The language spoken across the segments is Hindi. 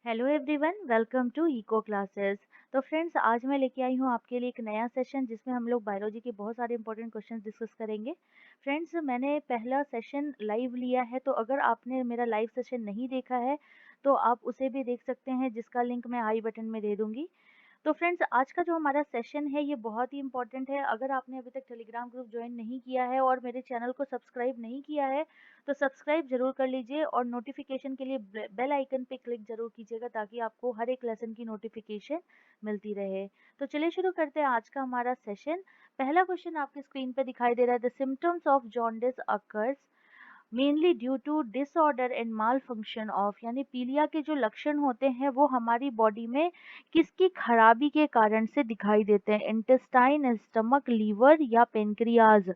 Hello everyone, welcome to eco classes. तो फ्रेंड्स, आज मैं लेके आई हूँ आपके लिए एक नया सेशन जिसमें हम लोग बायोलॉजी के बहुत सारे इंपॉर्टेंट क्वेश्चंस डिस्कस करेंगे। फ्रेंड्स, मैंने पहला सेशन लाइव लिया है, तो अगर आपने मेरा लाइव सेशन नहीं देखा है तो आप उसे भी देख सकते हैं, जिसका लिंक मैं आई बटन में दे दूंगी। तो फ्रेंड्स, आज का जो हमारा सेशन है ये बहुत ही इम्पोर्टेंट है। अगर आपने अभी तक टेलीग्राम ग्रुप ज्वाइन नहीं किया है और मेरे चैनल को सब्सक्राइब नहीं किया है तो सब्सक्राइब जरूर कर लीजिए और नोटिफिकेशन के लिए बेल आइकन पे क्लिक जरूर कीजिएगा, ताकि आपको हर एक लेसन की नोटिफिकेशन मिलती रहे। तो चलिए शुरू करते हैं आज का हमारा सेशन। पहला क्वेश्चन आपकी स्क्रीन पे दिखाई दे रहा है। The symptoms of jaundice occurs mainly due to disorder and malfunction of, यानी पीलिया के जो लक्षण होते हैं वो हमारी बॉडी में किसकी खराबी के कारण से दिखाई देते हैं? इंटेस्टाइन, स्टमक, लीवर या पेनक्रियाज?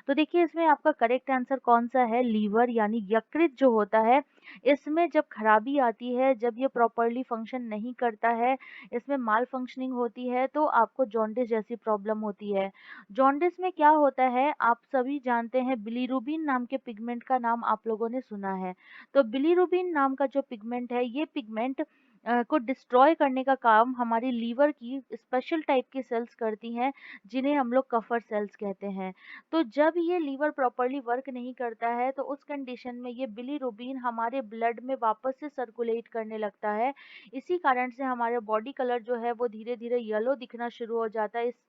तो देखिए, इसमें आपका करेक्ट आंसर कौन सा है? लीवर, यानी यकृत जो होता है इसमें जब खराबी आती है, जब ये प्रॉपरली फंक्शन नहीं करता है, इसमें माल फंक्शनिंग होती है, तो आपको जॉन्डिस जैसी प्रॉब्लम होती है। जॉन्डिस में क्या होता है, आप सभी जानते हैं, बिलीरुबिन नाम के पिगमेंट का नाम आप लोगों ने सुना है। तो बिलीरुबिन नाम का जो पिगमेंट है, ये पिगमेंट को डिस्ट्रॉय करने का काम हमारी लीवर की स्पेशल टाइप की सेल्स करती हैं, जिन्हें हम लोग कफर सेल्स कहते हैं। तो जब ये लीवर प्रॉपरली वर्क नहीं करता है तो उस कंडीशन में ये बिलीरुबिन हमारे ब्लड में वापस से सर्कुलेट करने लगता है। इसी कारण से हमारे बॉडी कलर जो है वो धीरे धीरे येलो दिखना शुरू हो जाता है। इस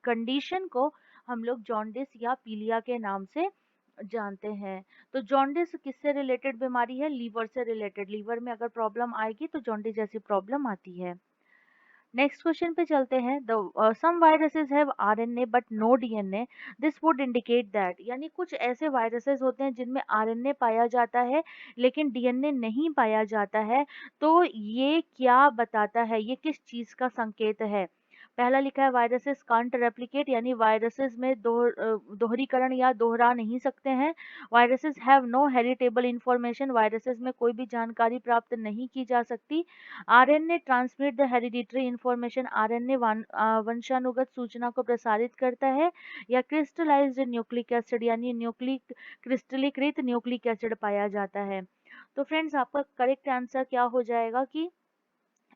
कंडीशन को हम लोग जॉन्डिस या पीलिया के नाम से जानते हैं। तो जॉन्डिस किससे रिलेटेड बीमारी है? लीवर से रिलेटेड। लीवर में अगर प्रॉब्लम आएगी तो जॉन्डिस जैसी प्रॉब्लम आती है। नेक्स्ट क्वेश्चन पे चलते हैं। The some viruses have RNA but no DNA, this would indicate that, यानी कुछ ऐसे वायरसेस होते हैं जिनमें आरएनए पाया जाता है लेकिन डीएनए नहीं पाया जाता है। तो ये क्या बताता है, ये किस चीज का संकेत है? पहला लिखा है वायरसेस कांट रेप्लिकेट, यानी वायरसेस में दोहरीकरण या दोहरा नहीं सकते हैं। Viruses have no heritable information, viruses में कोई भी जानकारी प्राप्त नहीं की जा सकती। RNA transmit the hereditary information, RNA वंशानुगत सूचना को प्रसारित करता है। या क्रिस्टलाइज्ड न्यूक्लिक एसिड, यानी न्यूक्लिक क्रिस्टलीकृत न्यूक्लिक एसिड पाया जाता है। तो फ्रेंड्स, आपका करेक्ट आंसर क्या हो जाएगा कि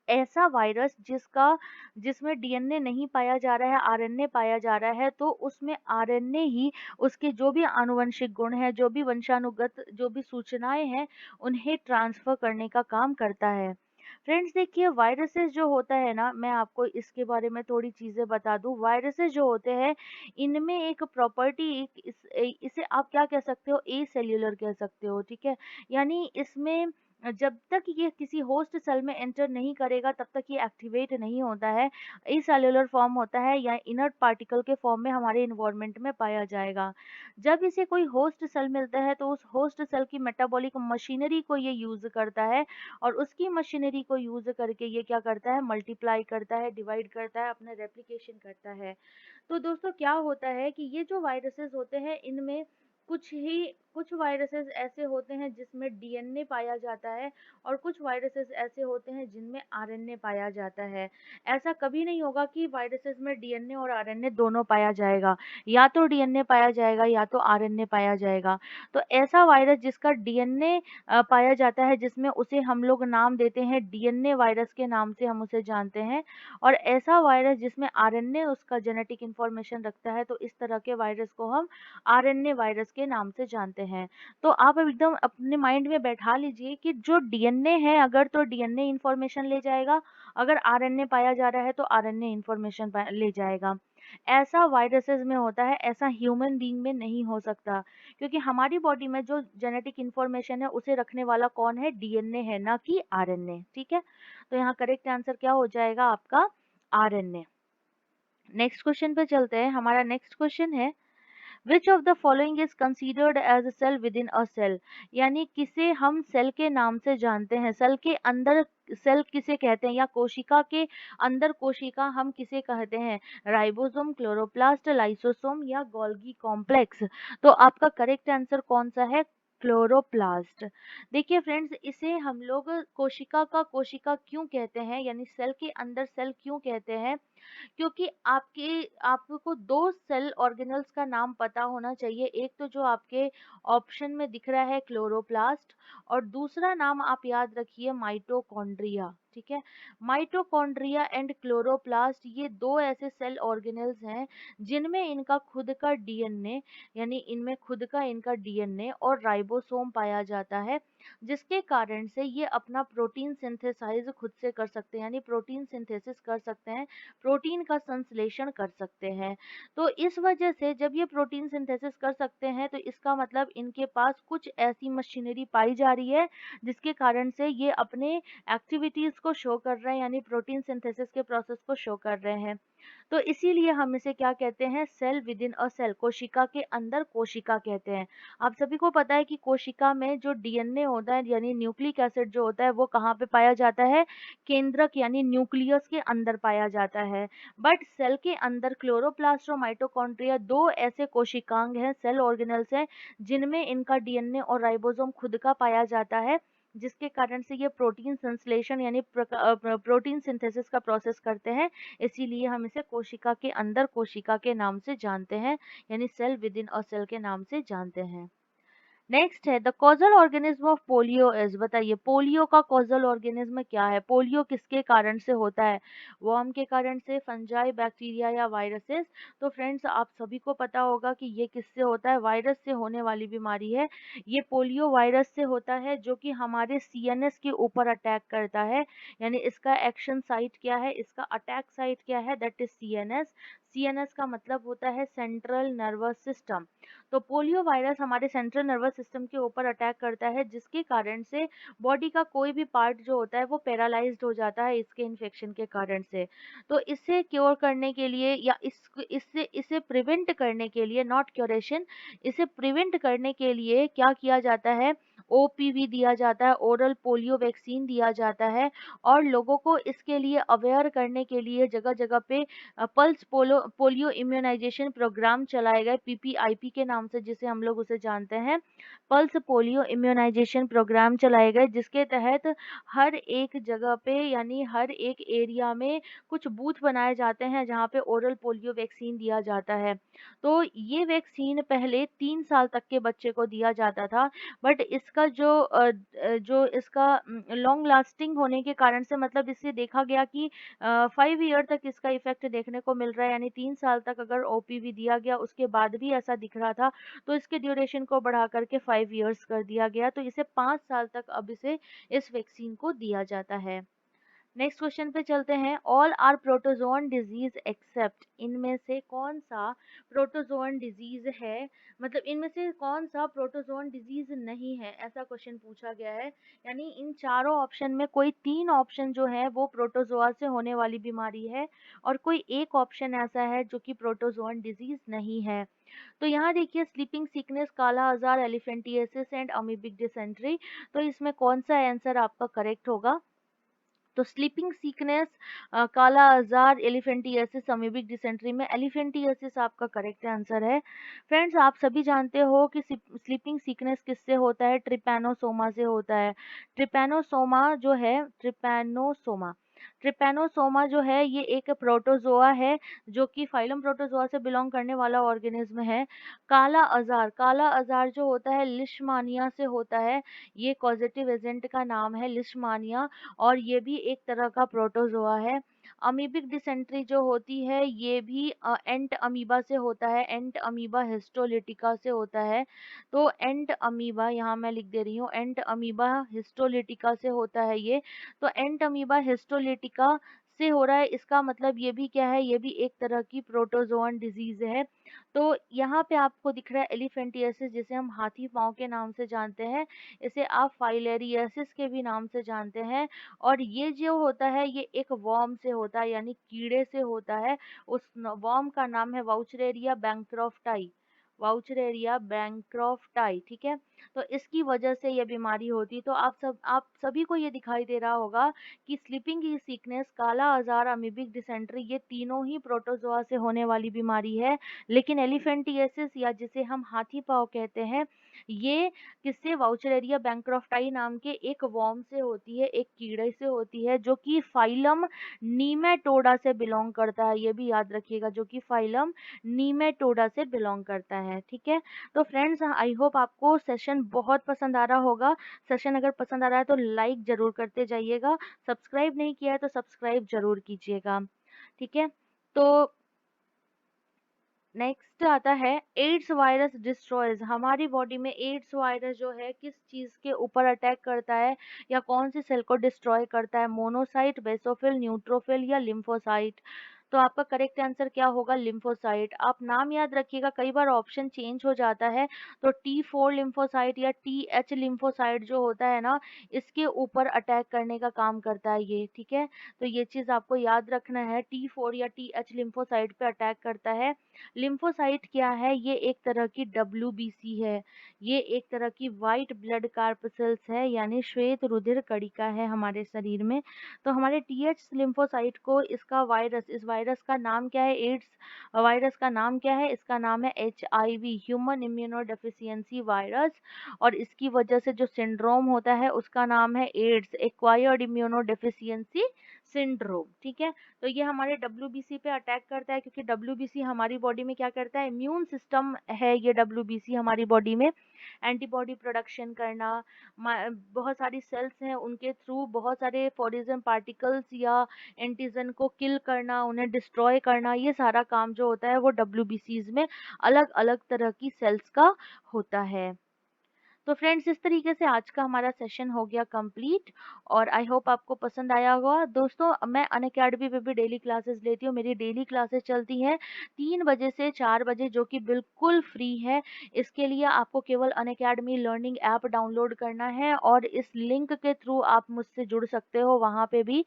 ऐसा वायरस जिसमें डीएनए नहीं पाया जा रहा है, आरएनए पाया जा रहा है, तो उसमें आरएनए ही उसके जो भी आनुवंशिक गुण हैं, जो भी वंशानुगत जो भी सूचनाएं हैं, उन्हें ट्रांसफर करने का काम करता है। फ्रेंड्स, देखिए, वायरसेस जो होता है ना, मैं आपको इसके बारे में थोड़ी चीजें बता दूं। वायरसेस जो होते हैं, इनमें एक प्रॉपर्टी, इसे आप क्या कह सकते हो, ए सेल्यूलर कह सकते हो, ठीक है। यानी इसमें जब तक ये किसी होस्ट सेल में एंटर नहीं करेगा तब तक ये एक्टिवेट नहीं होता है। एसेल्युलर फॉर्म होता है या इनर्ट पार्टिकल के फॉर्म में हमारे इन्वायरमेंट में पाया जाएगा। जब इसे कोई होस्ट सेल मिलता है तो उस होस्ट सेल की मेटाबॉलिक मशीनरी को ये यूज करता है, और उसकी मशीनरी को यूज करके ये क्या करता है, मल्टीप्लाई करता है, डिवाइड करता है, अपना रेप्लिकेशन करता है। तो दोस्तों, क्या होता है कि ये जो वायरसेस होते हैं, इनमें कुछ वायरसेस ऐसे होते हैं जिसमें डीएनए पाया जाता है, और कुछ वायरसेस ऐसे होते हैं जिनमें आरएनए पाया जाता है। ऐसा कभी नहीं होगा कि वायरसेस में डीएनए और आरएनए दोनों पाया जाएगा। या तो डीएनए पाया जाएगा या तो आरएनए पाया जाएगा। तो ऐसा वायरस जिसका डीएनए पाया जाता है, जिसमें उसे हम लोग नाम देते हैं डीएनए वायरस के नाम से हम उसे जानते हैं। और ऐसा वायरस जिसमें आरएनए उसका जेनेटिक इंफॉर्मेशन रखता है, तो इस तरह के वायरस को हम आरएनए वायरस के नाम से जानते हैं। तो आप अब एकदम अपने माइंड में बैठा लीजिए कि जो डीएनए है, अगर तो डीएनए इंफॉर्मेशन ले जाएगा, अगर आरएनए पाया जा रहा है तो आरएनए इंफॉर्मेशन ले जाएगा। ऐसा वायरसेस में होता है, ऐसा ह्यूमन बीइंग में नहीं हो सकता, क्योंकि हमारी बॉडी में जो जेनेटिक इंफॉर्मेशन है उसे रखने वाला कौन है? डीएनए है, ना कि आरएनए, ठीक है। तो यहाँ करेक्ट आंसर क्या हो जाएगा आपका? आरएनए। नेक्स्ट क्वेश्चन पे चलते हैं। हमारा नेक्स्ट क्वेश्चन है, which of the following is considered as a cell within a cell, यानी किसे हम सेल के नाम से जानते हैं? सेल के अंदर सेल किसे कहते हैं, या कोशिका के अंदर कोशिका हम किसे कहते हैं? राइबोसोम, क्लोरोप्लास्ट, लाइसोसोम या गोल्गी कॉम्प्लेक्स? तो आपका करेक्ट आंसर कौन सा है? क्लोरोप्लास्ट। देखिए फ्रेंड्स, इसे हम लोग कोशिका का कोशिका क्यों कहते हैं, यानी सेल के अंदर सेल क्यों कहते हैं? क्योंकि आपको 2 सेल ऑर्गेनल्स का नाम पता होना चाहिए। एक तो जो आपके ऑप्शन में दिख रहा है क्लोरोप्लास्ट, और दूसरा नाम आप याद रखिए माइटोकॉन्ड्रिया, ठीक है? माइटोकॉन्ड्रिया एंड क्लोरोप्लास्ट ये 2 ऐसे सेल ऑर्गेनल्स हैं जिनमें इनका खुद का डीएनए, यानी इनमें खुद का इनका डीएनए और राइबोसोम पाया जाता है, जिसके कारण से ये अपना प्रोटीन सिंथेसाइज खुद से कर सकते हैं, यानी प्रोटीन सिंथेसिस कर सकते हैं, प्रोटीन का संश्लेषण कर सकते हैं। तो इस वजह से जब ये प्रोटीन सिंथेसिस कर सकते हैं तो इसका मतलब इनके पास कुछ ऐसी मशीनरी पाई जा रही है जिसके कारण से ये अपने एक्टिविटीज को शो कर रहे हैं, यानी प्रोटीन सिंथेसिस के प्रोसेस को शो कर रहे हैं। तो इसीलिए हम इसे क्या कहते हैं, cell within a cell, कोशिका के अंदर कोशिका कहते हैं। आप सभी को पता है कि कोशिका में जो डीएनए होता है यानी न्यूक्लिक एसिड जो होता है वो कहाँ पे पाया जाता है, केंद्रक यानी न्यूक्लियस के अंदर पाया जाता है। बट सेल के अंदर क्लोरोप्लास्ट और माइटोकॉन्ड्रिया 2 ऐसे कोशिकांग हैं, सेल ऑर्गेनल्स हैं, जिनमें इनका डीएनए और राइबोसोम खुद का पाया जाता है, जिसके कारण से ये प्रोटीन संश्लेषण यानी प्रोटीन सिंथेसिस का प्रोसेस करते हैं। इसीलिए हम इसे कोशिका के अंदर कोशिका के नाम से जानते हैं, यानी cell within a cell के नाम से जानते हैं। नेक्स्ट है the causal organism of polio is, बताइए पोलियो का कॉजल ऑर्गेनिज्म क्या है, पोलियो किसके कारण से होता है, वर्म के कारण से, फंजाई, बैक्टीरिया या वायरसेस। तो फ्रेंड्स आप सभी को पता होगा कि ये किससे होता है, वायरस से होने वाली बीमारी है। ये पोलियो वायरस से होता है जो कि हमारे सीएनएस के ऊपर अटैक करता है, यानी इसका एक्शन साइट क्या है, इसका अटैक साइट क्या है, दैट इज सीएनएस। सीएनएस का मतलब होता है सेंट्रल नर्वस सिस्टम। तो पोलियो वायरस हमारे सेंट्रल नर्वस सिस्टम के ऊपर अटैक करता है, जिसके कारण से बॉडी का कोई भी पार्ट जो होता है वो पैरालाइज्ड हो जाता है इसके इन्फेक्शन के कारण से। तो इसे क्योर करने के लिए या इससे इसे प्रिवेंट करने के लिए, नॉट क्योरेशन, इसे प्रिवेंट करने के लिए क्या किया जाता है, ओपीवी दिया जाता है, ओरल पोलियो वैक्सीन दिया जाता है, और लोगों को इसके लिए अवेयर करने के लिए जगह जगह पे पल्स पोलियो इम्यूनाइजेशन प्रोग्राम चलाए गए, पीपीआईपी के नाम से जिसे हम लोग उसे जानते हैं, पल्स पोलियो इम्यूनाइजेशन प्रोग्राम चलाए गए, जिसके तहत हर एक जगह पे यानी हर एक एरिया में कुछ बूथ बनाए जाते हैं जहाँ पे ओरल पोलियो वैक्सीन दिया जाता है। तो ये वैक्सीन पहले 3 साल तक के बच्चे को दिया जाता था, बट इसका जो इसका लॉन्ग लास्टिंग होने के कारण से, मतलब इससे देखा गया कि 5 ईयर तक इसका इफेक्ट देखने को मिल रहा है, यानी 3 साल तक अगर ओपीवी दिया गया उसके बाद भी ऐसा दिख रहा था, तो इसके ड्यूरेशन को बढ़ा करके 5 ईयर्स कर दिया गया, तो इसे 5 साल तक अब इसे इस वैक्सीन को दिया जाता है। नेक्स्ट क्वेश्चन पे चलते हैं, all are protozoan disease except, इनमें से कौन सा प्रोटोजोन डिजीज है, मतलब इनमें से कौन सा प्रोटोजोन डिजीज नहीं है, ऐसा क्वेश्चन पूछा गया है। यानी इन चारों ऑप्शन में कोई 3 ऑप्शन जो है वो प्रोटोजोआ से होने वाली बीमारी है, और कोई एक ऑप्शन ऐसा है जो कि प्रोटोजोन डिजीज नहीं है। तो यहाँ देखिए स्लीपिंग सिकनेस, काला आजार, एलिफेंटिएसिस एंड अमीबिक डिसेंट्री, तो इसमें कौन सा आंसर आपका करेक्ट होगा, तो स्लीपिंग सिकनेस, काला आजार, एलिफेंटियासिस, अमीबिक डिसेंट्री में एलिफेंटियासिस आपका करेक्ट आंसर है। फ्रेंड्स आप सभी जानते हो कि स्लीपिंग सिकनेस किससे होता है, ट्रिपैनोसोमा से होता है। ट्रिपैनोसोमा जो है, ट्रिपैनोसोमा जो है ये एक प्रोटोजोआ है जो कि फाइलम प्रोटोजोआ से बिलोंग करने वाला ऑर्गेनिज्म है। काला आजार जो होता है लिशमानिया से होता है, ये कॉजेटिव एजेंट का नाम है लिशमानिया, और ये भी एक तरह का प्रोटोजोआ है। अमीबिक डिसेंट्री जो होती है ये भी एंट अमीबा से होता है, एंट अमीबा हिस्टोलिटिका से होता है। तो एंट अमीबा यहाँ मैं लिख दे रही हूँ, एंट अमीबा हिस्टोलिटिका से होता है ये। तो एंट अमीबा हिस्टोलिटिका से हो रहा है, इसका मतलब ये भी क्या है, ये भी एक तरह की प्रोटोजोअन डिजीज है। तो यहाँ पे आपको दिख रहा है एलिफेंटियासिस, जिसे हम हाथी पांव के नाम से जानते हैं, इसे आप फाइलेरियासिस के भी नाम से जानते हैं, और ये जो होता है ये एक वर्म से होता है, यानी कीड़े से होता है। उस वर्म का नाम है वाउचरेरिया बैंक्रॉफ्टाई, वाउचरेरिया बैंक्रॉफ्टाई, ठीक है। तो इसकी वजह से ये बीमारी होती, तो आप सभी को ये दिखाई दे रहा होगा कि स्लीपिंग की सिकनेस, काला आजार, अमीबिक डिसेंट्री, ये तीनों ही प्रोटोजोआ से होने वाली बीमारी है। लेकिन एलिफेंटिएसिस या जिसे हम हाथी पांव कहते हैं, ये किससे, वाउचरेरिया बैंक्रॉफ्टाई नाम के एक वर्म से होती है, एक कीड़े से होती है, जो कि फाइलम नीमेटोडा से बिलोंग करता है। ये भी याद रखिएगा, जो कि फाइलम नीमेटोडा से बिलोंग करता है। ठीक है, तो फ्रेंड्स आई होप आपको सेशन बहुत पसंद आ रहा होगा। सेशन अगर पसंद आ रहा है तो लाइक जरूर करते जाइएगा, सब्सक्राइब नहीं किया है तो सब्सक्राइब जरूर कीजिएगा। ठीक है, तो नेक्स्ट आता है एड्स वायरस डिस्ट्रॉयज। हमारी बॉडी में एड्स वायरस जो है किस चीज के ऊपर अटैक करता है या कौन सी सेल को डिस्ट्रॉय करता है, मोनोसाइट, बेसोफिल, न्यूट्रोफिल या लिम्फोसाइट। तो आपका करेक्ट आंसर क्या होगा, लिम्फोसाइट। आप नाम याद रखिएगा, कई बार ऑप्शन चेंज हो जाता है, तो T4 लिम्फोसाइट या TH लिम्फोसाइट जो होता है ना, इसके ऊपर अटैक करने का काम करता है ये। ठीक है, तो ये चीज आपको याद रखना है, T4 या TH लिम्फोसाइट पे अटैक करता है। लिम्फोसाइट क्या है, ये एक तरह की WBC है, ये एक तरह की वाइट ब्लड कार्पसेल्स है, यानी श्वेत रुधिर कणिका है हमारे शरीर में। तो हमारे TH लिम्फोसाइट को इसका वायरस, इस वायरस का नाम क्या है, एड्स वायरस का नाम क्या है, इसका नाम है HIV, human immuno deficiency virus. और इसकी वजह से जो सिंड्रोम होता है उसका नाम है AIDS, acquired immunodeficiency syndrome. ठीक है, तो ये हमारे WBC पे अटैक करता है, क्योंकि WBC हमारी बॉडी में क्या करता है, इम्यून सिस्टम है ये WBC हमारी बॉडी में, एंटीबॉडी प्रोडक्शन करना, बहुत सारी सेल्स हैं उनके थ्रू बहुत सारे फॉरिजन पार्टिकल्स या एंटीजन को किल करना, उन्हें डिस्ट्रॉय करना, ये सारा काम जो होता है वो WBCs में अलग अलग तरह की सेल्स का होता है। तो फ्रेंड्स इस तरीके से आज का हमारा सेशन हो गया कंप्लीट, और आई होप आपको पसंद आया होगा। दोस्तों मैं अनअकैडमी पे भी डेली क्लासेस लेती हूँ, मेरी डेली क्लासेस चलती हैं 3 बजे से 4 बजे, जो कि बिल्कुल फ्री है। इसके लिए आपको केवल अनअकैडमी लर्निंग ऐप डाउनलोड करना है, और इस लिंक के थ्रू आप मुझसे जुड़ सकते हो वहाँ पे भी।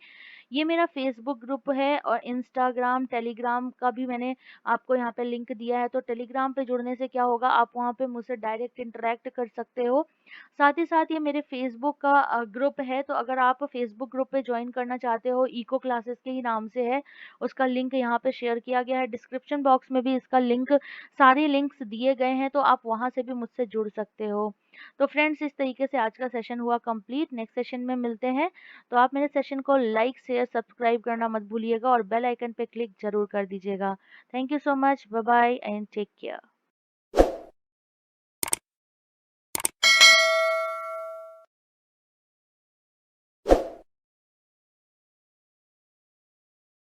ये मेरा फेसबुक ग्रुप है, और इंस्टाग्राम टेलीग्राम का भी मैंने आपको यहाँ पे लिंक दिया है। तो टेलीग्राम पे जुड़ने से क्या होगा, आप वहाँ पे मुझसे डायरेक्ट इंटरेक्ट कर सकते हो। साथ ही साथ ये मेरे फेसबुक का ग्रुप है, तो अगर आप फेसबुक ग्रुप पे ज्वाइन करना चाहते हो, इको क्लासेस के ही नाम से है, उसका लिंक यहाँ पे शेयर किया गया है, डिस्क्रिप्शन बॉक्स में भी इसका लिंक, सारे लिंक्स दिए गए हैं, तो आप वहाँ से भी मुझसे जुड़ सकते हो। तो फ्रेंड्स इस तरीके से आज का सेशन हुआ कंप्लीट, नेक्स्ट सेशन में मिलते हैं। तो आप मेरे सेशन को लाइक शेयर सब्सक्राइब करना मत भूलिएगा, और बेल आइकन पे क्लिक जरूर कर दीजिएगा। Thank you so much, bye bye and take care.